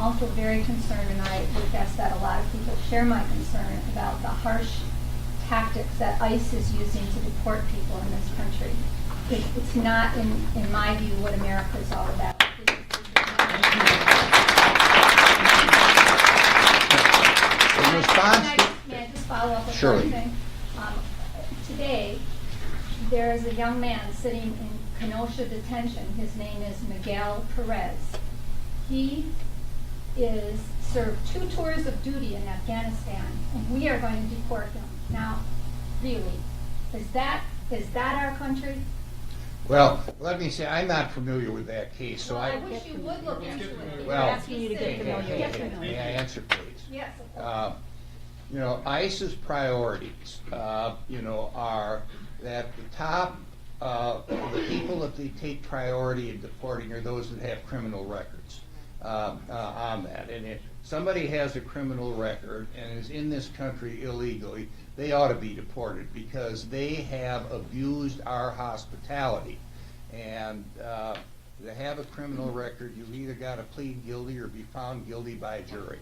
also very concerned, and I would guess that a lot of people share my concern about the harsh tactics that ICE is using to deport people in this country. It's not, in my view, what America is all about. In response May I just follow up with Surely. one thing? Today, there is a young man sitting in Kenosha detention. His name is Miguel Perez. He is served 2 tours of duty in Afghanistan, and we are going to deport him. Now, really, is that our country? Well, let me say, I'm not familiar with that case, so Well, I wish you would look into it. Well, We're asking you to get familiar. Yes, or no? May I answer, please? Yes, of course. You know, ICE's priorities, you know, are that the top, the people that they take priority in deporting are those that have criminal records on that. And if somebody has a criminal record and is in this country illegally, they ought to be deported because they have abused our hospitality. And to have a criminal record, you've either got to plead guilty or be found guilty by a jury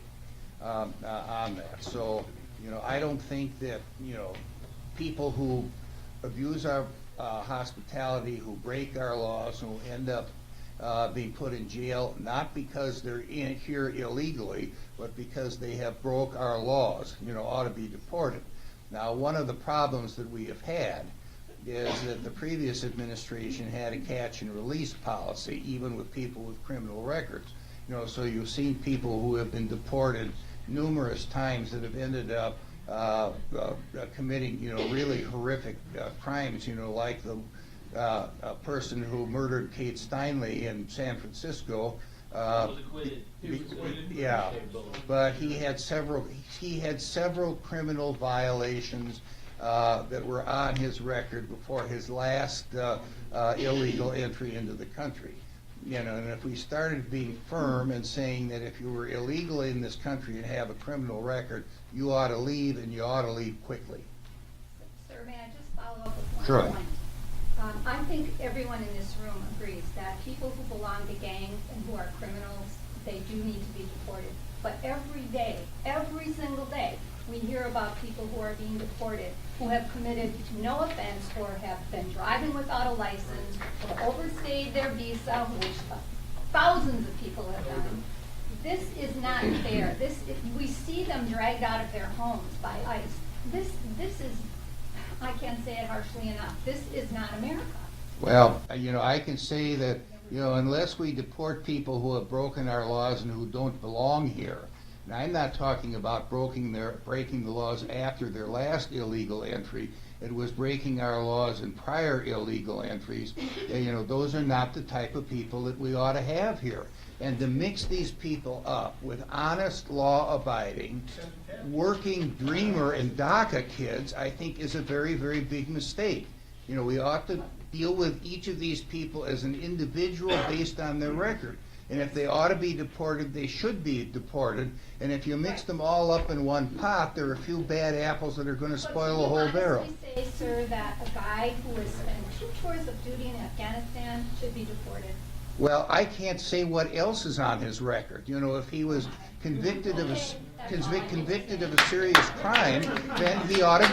on that. So, you know, I don't think that, you know, people who abuse our hospitality, who break our laws, who end up being put in jail, not because they're in here illegally, but because they have broke our laws, you know, ought to be deported. Now, one of the problems that we have had is that the previous administration had a catch and release policy, even with people with criminal records. You know, so you've seen people who have been deported numerous times that have ended up committing, you know, really horrific crimes, you know, like the a person who murdered Kate Steinle in San Francisco. Was acquitted. He was acquitted. Yeah, but he had several criminal violations that were on his record before his last illegal entry into the country. You know, and if we started being firm and saying that if you were illegal in this country and have a criminal record, you ought to leave, and you ought to leave quickly. Sir, may I just follow up with one Sure. point? I think everyone in this room agrees that people who belong to gangs and who are criminals, they do need to be deported. But every day, every single day, we hear about people who are being deported who have committed no offense or have been driving without a license or overstayed their visa, which thousands of people have done. This is not fair. We see them dragged out of their homes by ICE. This is, I can't say it harshly enough, this is not America. Well, you know, I can say that, you know, unless we deport people who have broken our laws and who don't belong here, and I'm not talking about breaking the laws after their last illegal entry. It was breaking our laws in prior illegal entries. You know, those are not the type of people that we ought to have here. And to mix these people up with honest, law-abiding, working dreamer and DACA kids, I think is a very, very big mistake. You know, we ought to deal with each of these people as an individual based on their record. And if they ought to be deported, they should be deported. And if you mix them all up in one pot, there are a few bad apples that are going to spoil the whole barrel. But do you honestly say, sir, that a guy who has spent 2 tours of duty in Afghanistan should be deported? Well, I can't say what else is on his record. You know, if he was convicted of a serious crime, then he ought to